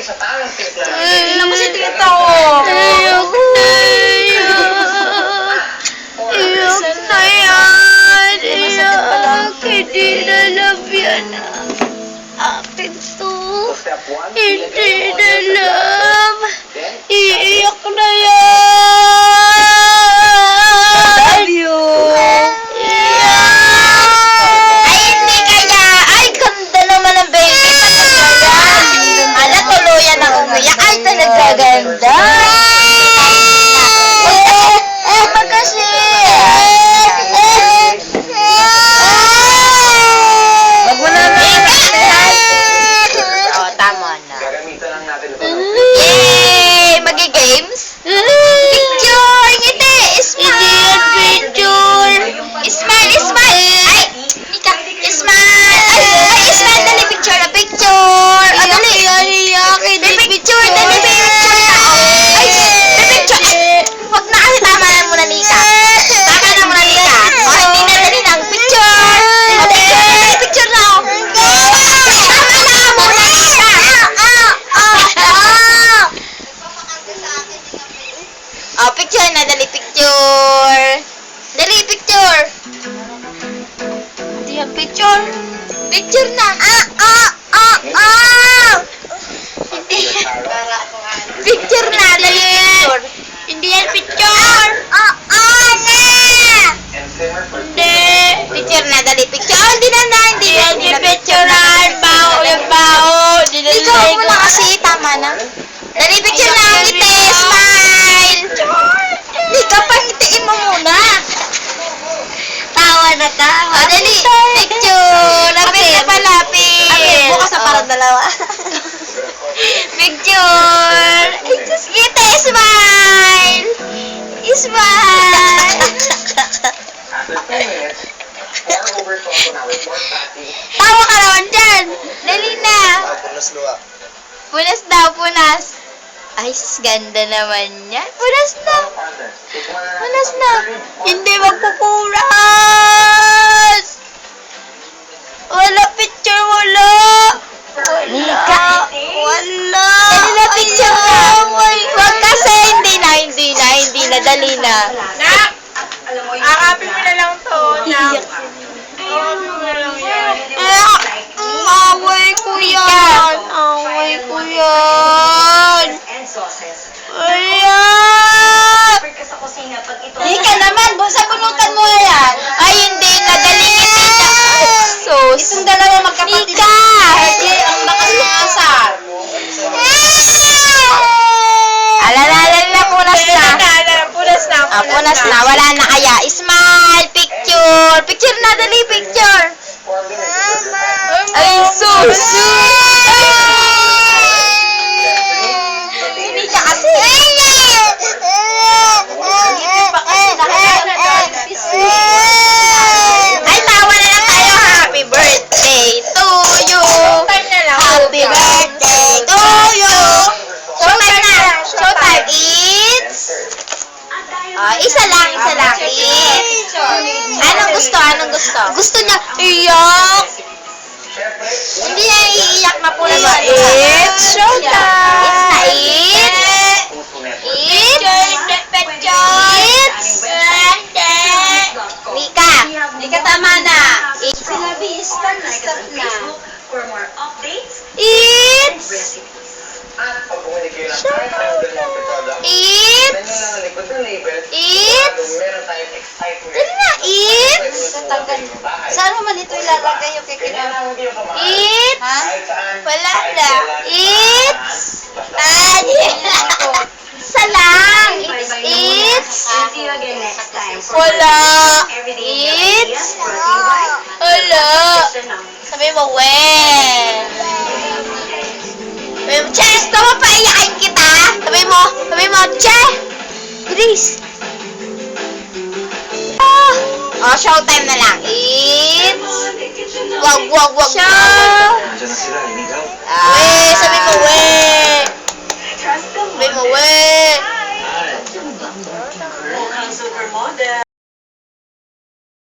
Ilang kasi dito. Ayok na yan. Iyak. Hindi na love yan. Akin to. Hindi na love. Iiyak na yan. Love you. Ay, hindi kaya. Ay, ganda naman ang baby. Ala, tuluyan na umiyak. Ay, talaga ganda. Huwag kasi. Wag mo na Oh, tama na. Gagamitan lang natin ito. Yay! Magi-games? Picture! Ngiti! Smile! Picture! Smile! Smile! Ay! Mika! Smile! Ay! Smile! Dali! Picture na! Picture! O, dali! May picture! Dali! May picture na! Ay! May picture! Ay! Huwag na kasi tama na muna, Nika. Tama na muna, Nika. O, hindi na dali lang. Picture! O, picture! Dali! Picture na! O! Tama na muna, Nika! Oh, picture na. Dali, picture. Dali, picture. Hindi yan, picture. Picture na. Hindi yan. Picture na. Dali, picture. Hindi yan, picture. Hindi. Picture na. Dali, picture. Oh, hindi na. Hindi na picture na. Bao. Ikaw mo na kasi. Tama na. Dali, picture na. Ngiti. Smile. Ikaw, pangitiin mo muna. Tawa na tawa. O, dali. Picture. Lapit na pa, lapit. Bukas na parang dalawa. Picture. Ngiti. Smile. Smile. After 10 minutes, pour over salt on our pork patty. Tawa ka naman dyan. Dali na. Punas luwa. Punas daw, punas. Ay, sus, ganda naman yan. Punas na. Punas na. Hindi magpupuras. Wala picture, wala. Wala. Dali na picture na. Wag kasi, hindi na. Dali na. Nak! Akapin mo na lang to. Nak. Ayun mo na lang yan. Away ko yan. Ayan. Hindi ka naman. Sabunutan mo yan. Ay, hindi na. Dali ngiti na. Sus. Itong dalawa magkapatid. Nika. Ang bakas ng asar. Alala, punas na. Punas na. Punas na. Wala na kaya. Smile. Picture. Picture na. Dali, picture. Ay, sus. Si Mika kasi. Ay, tawa na lang tayo. Happy birthday to you. Happy birthday to you. Showtime na. Showtime. It's... isa lang. It's... Anong gusto? Gusto niya, iyak. Hindi niya iiyak na po na. It's showtime. It's na it's. Mika. Mika, tama na. It's. Stop na. For more updates, It's. At pag bumili kayo ng kahit anong ganyan product, It's. tignan nyo lang ang likod ng label. It's. Meron tayong excitement. Dali na, it's. Saan mo man ito ilalagay yung Kaya kikita? lang hindi yung kamahal. It's. Kahit saan, Wala kahit na. kailan, It's. basta- Isa lang. It's. see you again next time. Wala. Everyday It's. brought to you by Wala. Sabi mo, when? Che, gusto mo paiyakin kita? Sabi mo, Che. Grace. Oh, showtime na lang.